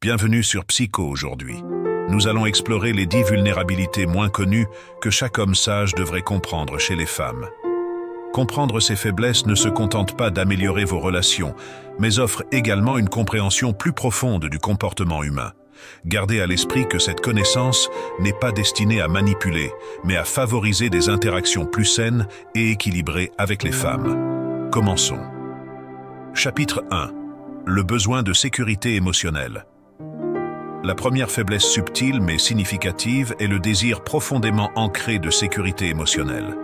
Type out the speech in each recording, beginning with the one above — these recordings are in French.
Bienvenue sur Psycho aujourd'hui. Nous allons explorer les 10 vulnérabilités moins connues que chaque homme sage devrait comprendre chez les femmes. Comprendre ces faiblesses ne se contente pas d'améliorer vos relations, mais offre également une compréhension plus profonde du comportement humain. Gardez à l'esprit que cette connaissance n'est pas destinée à manipuler, mais à favoriser des interactions plus saines et équilibrées avec les femmes. Commençons. Chapitre 1. Le besoin de sécurité émotionnelle. La première faiblesse subtile mais significative est le désir profondément ancré de sécurité émotionnelle.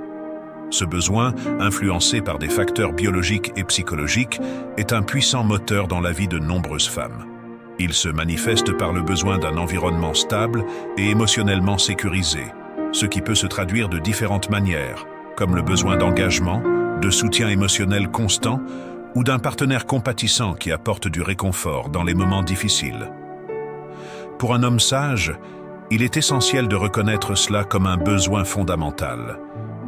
Ce besoin, influencé par des facteurs biologiques et psychologiques, est un puissant moteur dans la vie de nombreuses femmes. Il se manifeste par le besoin d'un environnement stable et émotionnellement sécurisé, ce qui peut se traduire de différentes manières, comme le besoin d'engagement, de soutien émotionnel constant ou d'un partenaire compatissant qui apporte du réconfort dans les moments difficiles. Pour un homme sage, il est essentiel de reconnaître cela comme un besoin fondamental.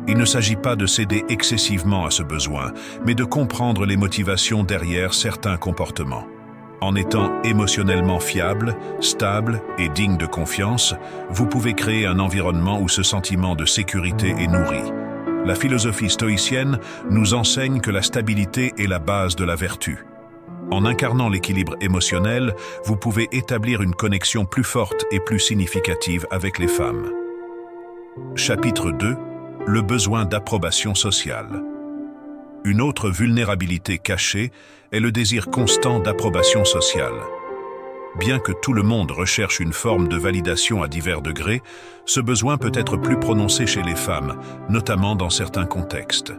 Il ne s'agit pas de céder excessivement à ce besoin, mais de comprendre les motivations derrière certains comportements. En étant émotionnellement fiable, stable et digne de confiance, vous pouvez créer un environnement où ce sentiment de sécurité est nourri. La philosophie stoïcienne nous enseigne que la stabilité est la base de la vertu. En incarnant l'équilibre émotionnel, vous pouvez établir une connexion plus forte et plus significative avec les femmes. Chapitre 2. Le besoin d'approbation sociale. Une autre vulnérabilité cachée est le désir constant d'approbation sociale. Bien que tout le monde recherche une forme de validation à divers degrés, ce besoin peut être plus prononcé chez les femmes, notamment dans certains contextes.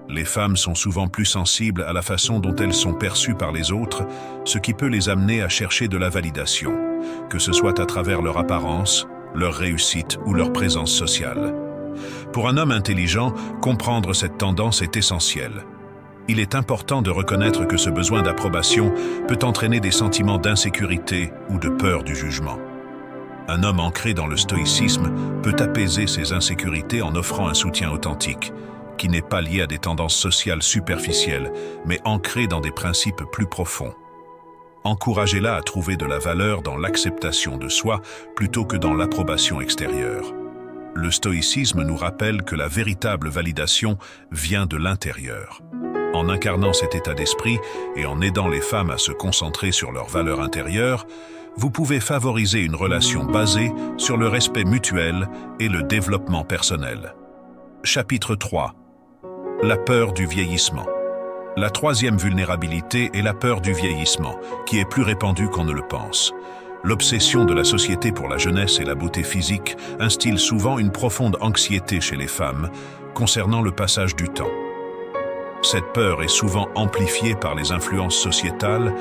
Les femmes sont souvent plus sensibles à la façon dont elles sont perçues par les autres, ce qui peut les amener à chercher de la validation, que ce soit à travers leur apparence, leur réussite ou leur présence sociale. Pour un homme intelligent, comprendre cette tendance est essentiel. Il est important de reconnaître que ce besoin d'approbation peut entraîner des sentiments d'insécurité ou de peur du jugement. Un homme ancré dans le stoïcisme peut apaiser ses insécurités en offrant un soutien authentique, qui n'est pas lié à des tendances sociales superficielles, mais ancré dans des principes plus profonds. Encouragez-la à trouver de la valeur dans l'acceptation de soi plutôt que dans l'approbation extérieure. Le stoïcisme nous rappelle que la véritable validation vient de l'intérieur. En incarnant cet état d'esprit et en aidant les femmes à se concentrer sur leurs valeurs intérieures, vous pouvez favoriser une relation basée sur le respect mutuel et le développement personnel. Chapitre 3. La peur du vieillissement. La troisième vulnérabilité est la peur du vieillissement, qui est plus répandue qu'on ne le pense. L'obsession de la société pour la jeunesse et la beauté physique instille souvent une profonde anxiété chez les femmes concernant le passage du temps. Cette peur est souvent amplifiée par les influences sociétales,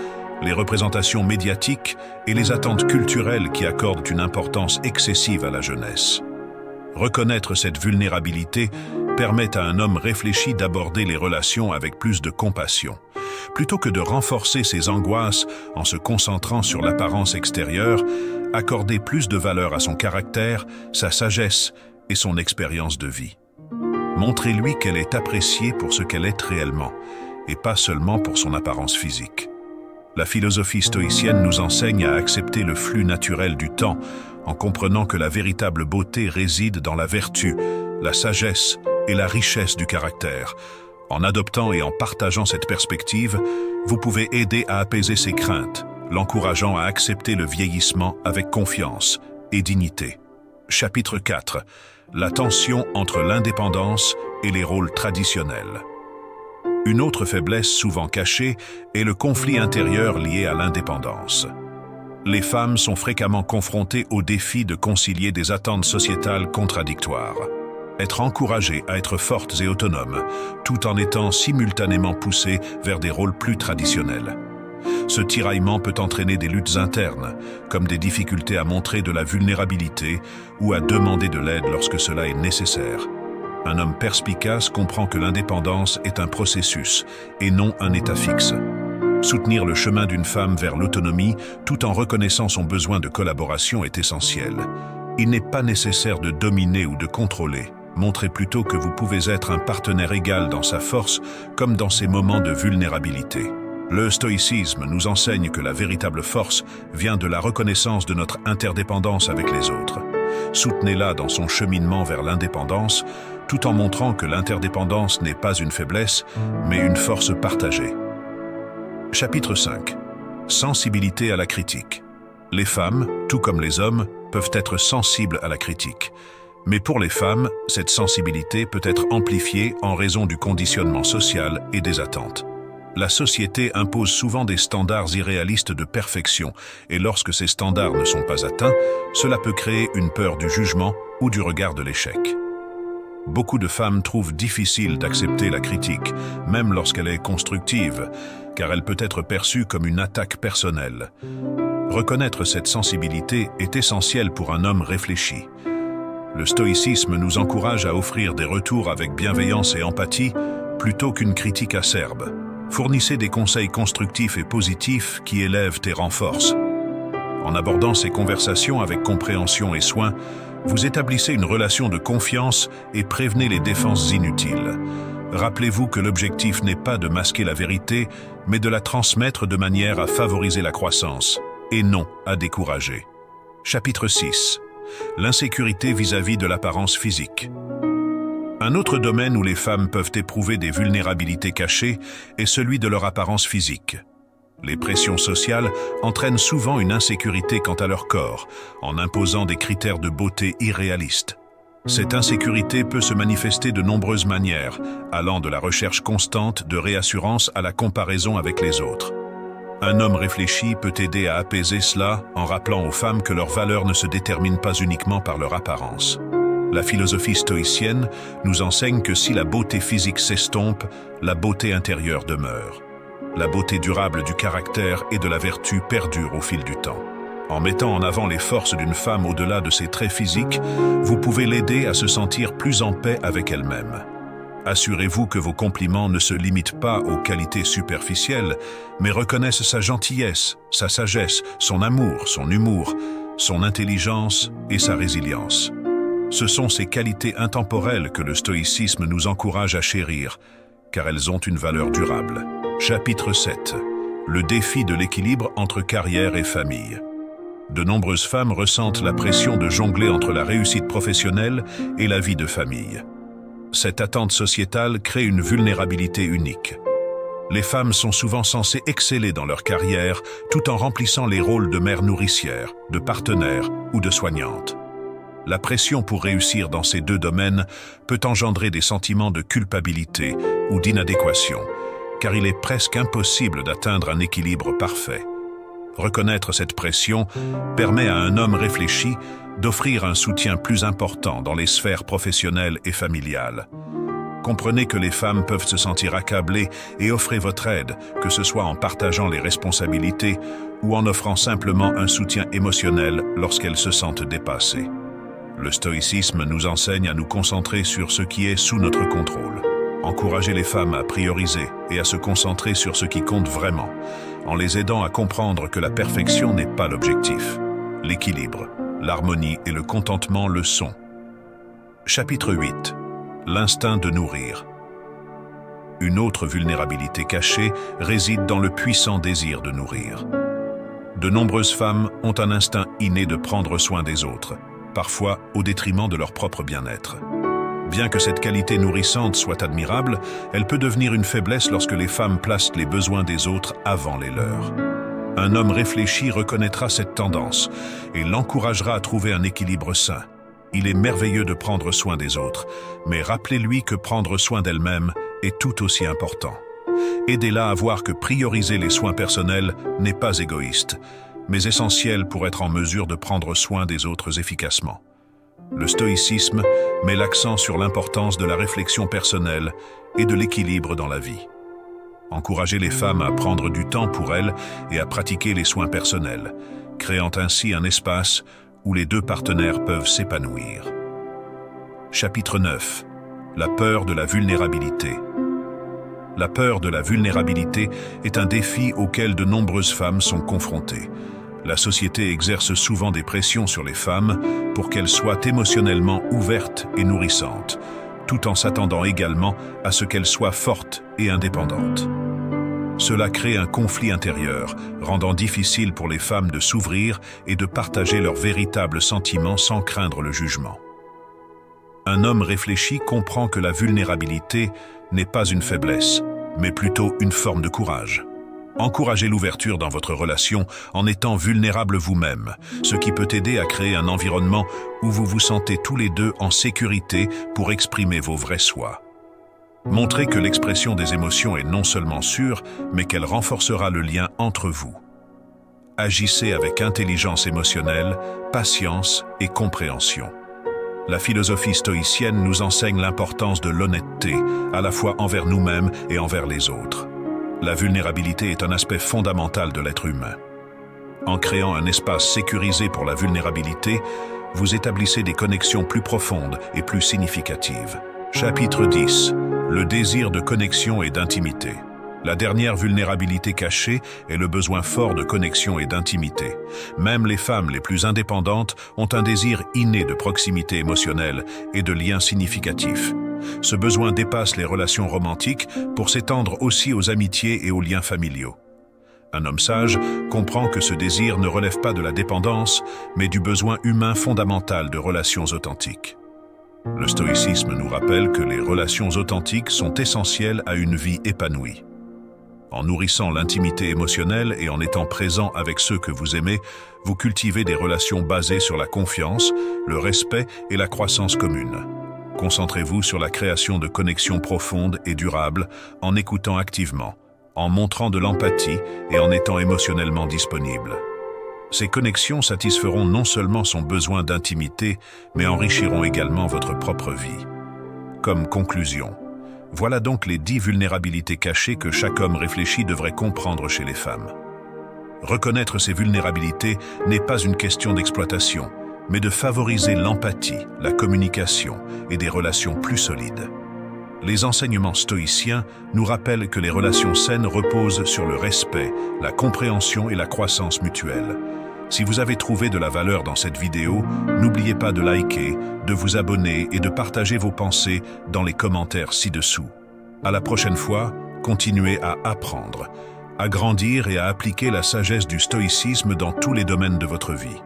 les représentations médiatiques et les attentes culturelles qui accordent une importance excessive à la jeunesse. Reconnaître cette vulnérabilité permet à un homme réfléchi d'aborder les relations avec plus de compassion. Plutôt que de renforcer ses angoisses en se concentrant sur l'apparence extérieure, accorder plus de valeur à son caractère, sa sagesse et son expérience de vie. Montrez-lui qu'elle est appréciée pour ce qu'elle est réellement, et pas seulement pour son apparence physique. La philosophie stoïcienne nous enseigne à accepter le flux naturel du temps, en comprenant que la véritable beauté réside dans la vertu, la sagesse et la richesse du caractère. En adoptant et en partageant cette perspective, vous pouvez aider à apaiser ses craintes, l'encourageant à accepter le vieillissement avec confiance et dignité. Chapitre 4. La tension entre l'indépendance et les rôles traditionnels. Une autre faiblesse souvent cachée est le conflit intérieur lié à l'indépendance. Les femmes sont fréquemment confrontées au défi de concilier des attentes sociétales contradictoires. Être encouragées à être fortes et autonomes, tout en étant simultanément poussées vers des rôles plus traditionnels. Ce tiraillement peut entraîner des luttes internes, comme des difficultés à montrer de la vulnérabilité ou à demander de l'aide lorsque cela est nécessaire. Un homme perspicace comprend que l'indépendance est un processus et non un état fixe. Soutenir le chemin d'une femme vers l'autonomie tout en reconnaissant son besoin de collaboration est essentiel. Il n'est pas nécessaire de dominer ou de contrôler. Montrez plutôt que vous pouvez être un partenaire égal dans sa force comme dans ses moments de vulnérabilité. Le stoïcisme nous enseigne que la véritable force vient de la reconnaissance de notre interdépendance avec les autres. Soutenez-la dans son cheminement vers l'indépendance, tout en montrant que l'interdépendance n'est pas une faiblesse, mais une force partagée. Chapitre 5. Sensibilité à la critique. Les femmes, tout comme les hommes, peuvent être sensibles à la critique. Mais pour les femmes, cette sensibilité peut être amplifiée en raison du conditionnement social et des attentes. La société impose souvent des standards irréalistes de perfection, et lorsque ces standards ne sont pas atteints, cela peut créer une peur du jugement ou du regard de l'échec. Beaucoup de femmes trouvent difficile d'accepter la critique, même lorsqu'elle est constructive, car elle peut être perçue comme une attaque personnelle. Reconnaître cette sensibilité est essentiel pour un homme réfléchi. Le stoïcisme nous encourage à offrir des retours avec bienveillance et empathie, plutôt qu'une critique acerbe. Fournissez des conseils constructifs et positifs qui élèvent et renforcent. En abordant ces conversations avec compréhension et soin, vous établissez une relation de confiance et prévenez les défenses inutiles. Rappelez-vous que l'objectif n'est pas de masquer la vérité, mais de la transmettre de manière à favoriser la croissance, et non à décourager. Chapitre 6. L'insécurité vis-à-vis de l'apparence physique. Un autre domaine où les femmes peuvent éprouver des vulnérabilités cachées est celui de leur apparence physique. Les pressions sociales entraînent souvent une insécurité quant à leur corps, en imposant des critères de beauté irréalistes. Cette insécurité peut se manifester de nombreuses manières, allant de la recherche constante de réassurance à la comparaison avec les autres. Un homme réfléchi peut aider à apaiser cela en rappelant aux femmes que leur valeur ne se détermine pas uniquement par leur apparence. La philosophie stoïcienne nous enseigne que si la beauté physique s'estompe, la beauté intérieure demeure. La beauté durable du caractère et de la vertu perdure au fil du temps. En mettant en avant les forces d'une femme au-delà de ses traits physiques, vous pouvez l'aider à se sentir plus en paix avec elle-même. Assurez-vous que vos compliments ne se limitent pas aux qualités superficielles, mais reconnaissent sa gentillesse, sa sagesse, son amour, son humour, son intelligence et sa résilience. Ce sont ces qualités intemporelles que le stoïcisme nous encourage à chérir, car elles ont une valeur durable. Chapitre 7. Le défi de l'équilibre entre carrière et famille. De nombreuses femmes ressentent la pression de jongler entre la réussite professionnelle et la vie de famille. Cette attente sociétale crée une vulnérabilité unique. Les femmes sont souvent censées exceller dans leur carrière tout en remplissant les rôles de mère nourricière, de partenaire ou de soignante. La pression pour réussir dans ces deux domaines peut engendrer des sentiments de culpabilité ou d'inadéquation, car il est presque impossible d'atteindre un équilibre parfait. Reconnaître cette pression permet à un homme réfléchi d'offrir un soutien plus important dans les sphères professionnelles et familiales. Comprenez que les femmes peuvent se sentir accablées et offrez votre aide, que ce soit en partageant les responsabilités ou en offrant simplement un soutien émotionnel lorsqu'elles se sentent dépassées. Le stoïcisme nous enseigne à nous concentrer sur ce qui est sous notre contrôle. Encouragez les femmes à prioriser et à se concentrer sur ce qui compte vraiment, en les aidant à comprendre que la perfection n'est pas l'objectif. L'équilibre, l'harmonie et le contentement le sont. Chapitre 8. L'instinct de nourrir. Une autre vulnérabilité cachée réside dans le puissant désir de nourrir. De nombreuses femmes ont un instinct inné de prendre soin des autres, parfois au détriment de leur propre bien-être. Bien que cette qualité nourrissante soit admirable, elle peut devenir une faiblesse lorsque les femmes placent les besoins des autres avant les leurs. Un homme réfléchi reconnaîtra cette tendance et l'encouragera à trouver un équilibre sain. Il est merveilleux de prendre soin des autres, mais rappelez-lui que prendre soin d'elle-même est tout aussi important. Aidez-la à voir que prioriser les soins personnels n'est pas égoïste, mais essentiel pour être en mesure de prendre soin des autres efficacement. Le stoïcisme met l'accent sur l'importance de la réflexion personnelle et de l'équilibre dans la vie. Encouragez les femmes à prendre du temps pour elles et à pratiquer les soins personnels, créant ainsi un espace où les deux partenaires peuvent s'épanouir. Chapitre 9. La peur de la vulnérabilité. La peur de la vulnérabilité est un défi auquel de nombreuses femmes sont confrontées. La société exerce souvent des pressions sur les femmes pour qu'elles soient émotionnellement ouvertes et nourrissantes, tout en s'attendant également à ce qu'elles soient fortes et indépendantes. Cela crée un conflit intérieur, rendant difficile pour les femmes de s'ouvrir et de partager leurs véritables sentiments sans craindre le jugement. Un homme réfléchi comprend que la vulnérabilité n'est pas une faiblesse, mais plutôt une forme de courage. Encouragez l'ouverture dans votre relation en étant vulnérable vous-même, ce qui peut aider à créer un environnement où vous vous sentez tous les deux en sécurité pour exprimer vos vrais soi. Montrez que l'expression des émotions est non seulement sûre, mais qu'elle renforcera le lien entre vous. Agissez avec intelligence émotionnelle, patience et compréhension. La philosophie stoïcienne nous enseigne l'importance de l'honnêteté, à la fois envers nous-mêmes et envers les autres. La vulnérabilité est un aspect fondamental de l'être humain. En créant un espace sécurisé pour la vulnérabilité, vous établissez des connexions plus profondes et plus significatives. Chapitre 10. Le désir de connexion et d'intimité. La dernière vulnérabilité cachée est le besoin fort de connexion et d'intimité. Même les femmes les plus indépendantes ont un désir inné de proximité émotionnelle et de liens significatifs. Ce besoin dépasse les relations romantiques pour s'étendre aussi aux amitiés et aux liens familiaux. Un homme sage comprend que ce désir ne relève pas de la dépendance, mais du besoin humain fondamental de relations authentiques. Le stoïcisme nous rappelle que les relations authentiques sont essentielles à une vie épanouie. En nourrissant l'intimité émotionnelle et en étant présent avec ceux que vous aimez, vous cultivez des relations basées sur la confiance, le respect et la croissance commune. Concentrez-vous sur la création de connexions profondes et durables en écoutant activement, en montrant de l'empathie et en étant émotionnellement disponible. Ces connexions satisferont non seulement son besoin d'intimité, mais enrichiront également votre propre vie. Comme conclusion, voilà donc les 10 vulnérabilités cachées que chaque homme réfléchi devrait comprendre chez les femmes. Reconnaître ces vulnérabilités n'est pas une question d'exploitation, mais de favoriser l'empathie, la communication et des relations plus solides. Les enseignements stoïciens nous rappellent que les relations saines reposent sur le respect, la compréhension et la croissance mutuelle. Si vous avez trouvé de la valeur dans cette vidéo, n'oubliez pas de liker, de vous abonner et de partager vos pensées dans les commentaires ci-dessous. À la prochaine fois, continuez à apprendre, à grandir et à appliquer la sagesse du stoïcisme dans tous les domaines de votre vie.